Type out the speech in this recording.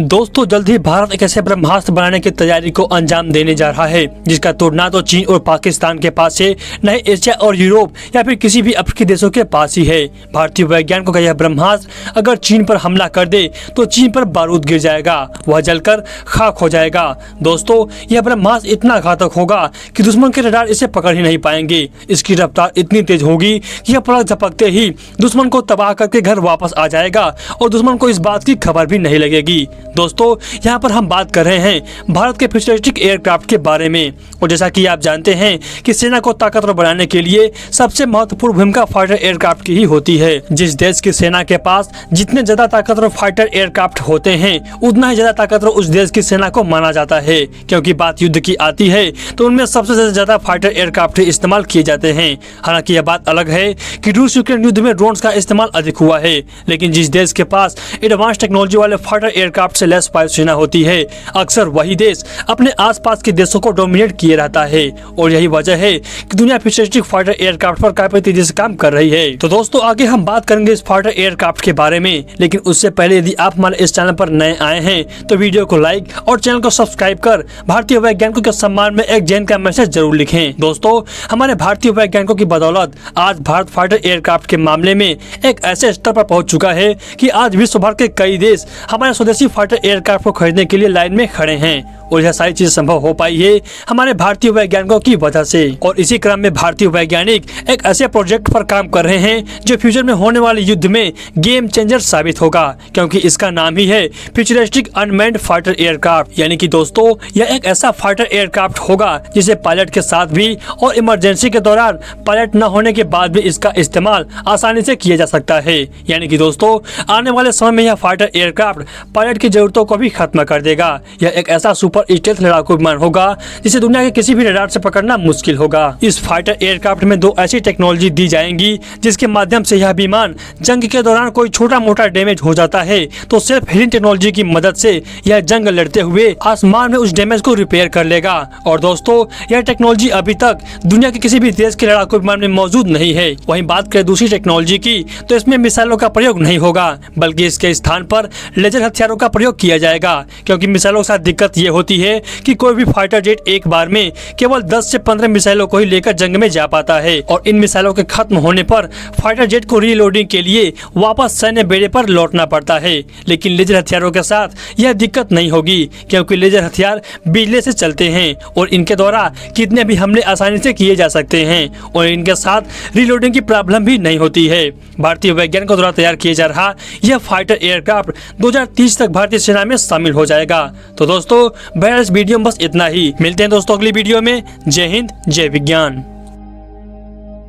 दोस्तों जल्द ही भारत एक ऐसे ब्रह्मास्त्र बनाने की तैयारी को अंजाम देने जा रहा है जिसका तोड़ ना तो चीन और पाकिस्तान के पास है, न ही एशिया और यूरोप या फिर किसी भी अफ्रीकी देशों के पास ही है। भारतीय वैज्ञानिकों का यह ब्रह्मास्त्र अगर चीन पर हमला कर दे तो चीन पर बारूद गिर जाएगा, वह जलकर खाक हो जाएगा। दोस्तों यह ब्रह्मास्त्र इतना घातक होगा कि दुश्मन के रडार इसे पकड़ ही नहीं पाएंगे। इसकी रफ्तार इतनी तेज होगी कि यह पलक झपकते ही दुश्मन को तबाह करके घर वापस आ जाएगा और दुश्मन को इस बात की खबर भी नहीं लगेगी। दोस्तों यहाँ पर हम बात कर रहे हैं भारत के फ्यूचरिस्टिक एयरक्राफ्ट के बारे में। और जैसा कि आप जानते हैं कि सेना को ताकतवर बनाने के लिए सबसे महत्वपूर्ण भूमिका फाइटर एयरक्राफ्ट की ही होती है। जिस देश की सेना के पास जितने ज्यादा ताकतवर फाइटर एयरक्राफ्ट होते हैं उतना ही ज्यादा ताकतवर उस देश की सेना को माना जाता है, क्योंकि बात युद्ध की आती है तो उनमें सबसे ज्यादा फाइटर एयरक्राफ्ट इस्तेमाल किए जाते हैं। हालांकि यह बात अलग है कि रूस यूक्रेन युद्ध में ड्रोन्स का इस्तेमाल अधिक हुआ है, लेकिन जिस देश के पास एडवांस टेक्नोलॉजी वाले फाइटर एयरक्राफ्ट से लैस वायुसेना होती है अक्सर वही देश अपने आसपास के देशों को डोमिनेट किए रहता है। और यही वजह है कि दुनिया फ्यूचरिस्टिक फाइटर एयरक्राफ्ट पर काफी तेजी से काम कर रही है। तो दोस्तों आगे हम बात करेंगे इस फाइटर एयरक्राफ्ट के बारे में, लेकिन उससे पहले यदि आप हमारे इस चैनल पर नए आए हैं तो वीडियो को लाइक और चैनल को सब्सक्राइब कर भारतीय वैज्ञानिकों के सम्मान में एक जैन का मैसेज जरूर लिखें। दोस्तों हमारे भारतीय वैज्ञानिकों की बदौलत आज भारत फाइटर एयरक्राफ्ट के मामले में एक ऐसे स्तर पर पहुंच चुका है कि आज विश्व भर के कई देश हमारे स्वदेशी फाइटर एयरक्राफ्ट को खरीदने के लिए लाइन में खड़े हैं। और यह सारी चीजें संभव हो पाई है हमारे भारतीय वैज्ञानिकों की वजह से। और इसी क्रम में भारतीय वैज्ञानिक एक ऐसे प्रोजेक्ट पर काम कर रहे हैं जो फ्यूचर में होने वाले युद्ध में गेम चेंजर साबित होगा, क्योंकि इसका नाम ही है फ्यूचरिस्टिक अनमैन्ड फाइटर एयरक्राफ्ट। यानी कि दोस्तों यह एक ऐसा फाइटर एयरक्राफ्ट होगा जिसे पायलट के साथ भी और इमरजेंसी के दौरान पायलट न होने के बाद भी इसका इस्तेमाल आसानी से किया जा सकता है। यानी कि दोस्तों आने वाले समय में यह फाइटर एयरक्राफ्ट पायलट की जरूरतों को भी खत्म कर देगा। यह एक ऐसा सुपर स्टेल्थ लड़ाकू विमान होगा जिसे दुनिया के किसी भी रडार से पकड़ना मुश्किल होगा। इस फाइटर एयरक्राफ्ट में दो ऐसी टेक्नोलॉजी दी जाएंगी जिसके माध्यम से यह विमान जंग के दौरान कोई छोटा मोटा डैमेज हो जाता है तो सेल्फ हीलिंग टेक्नोलॉजी की मदद से यह जंग लड़ते हुए आसमान में उस डैमेज को रिपेयर कर लेगा। और दोस्तों यह टेक्नोलॉजी अभी तक दुनिया के किसी भी देश के लड़ाकू विमान में मौजूद नहीं है। वहीं बात करें दूसरी टेक्नोलॉजी की तो इसमें मिसाइलों का प्रयोग नहीं होगा, बल्कि इसके स्थान पर लेजर हथियारों का प्रयोग किया जाएगा, क्योंकि मिसाइलों के साथ दिक्कत ये होती है कि कोई भी फाइटर जेट एक बार में केवल 10 से 15 मिसाइलों को ही लेकर जंग में जा पाता है। और इन मिसाइलों के खत्म होने पर फाइटर जेट को रीलोडिंग के लिए वापस सैन्य बेड़े पर लौटना पड़ता है। लेकिन लेजर हथियारों के साथ यह दिक्कत नहीं होगी, क्योंकि लेजर हथियार बिजली से चलते हैं और इनके द्वारा कितने भी हमले आसानी से किए जा सकते हैं और इनके साथ रीलोडिंग की प्रॉब्लम भी नहीं होती है। भारतीय वैज्ञानिकों द्वारा तैयार किया जा रहा यह फाइटर एयरक्राफ्ट 2030 तक भारतीय सेना में शामिल हो जाएगा। तो दोस्तों इस वीडियो में बस इतना ही। मिलते हैं दोस्तों अगली वीडियो में। जय हिंद, जय विज्ञान।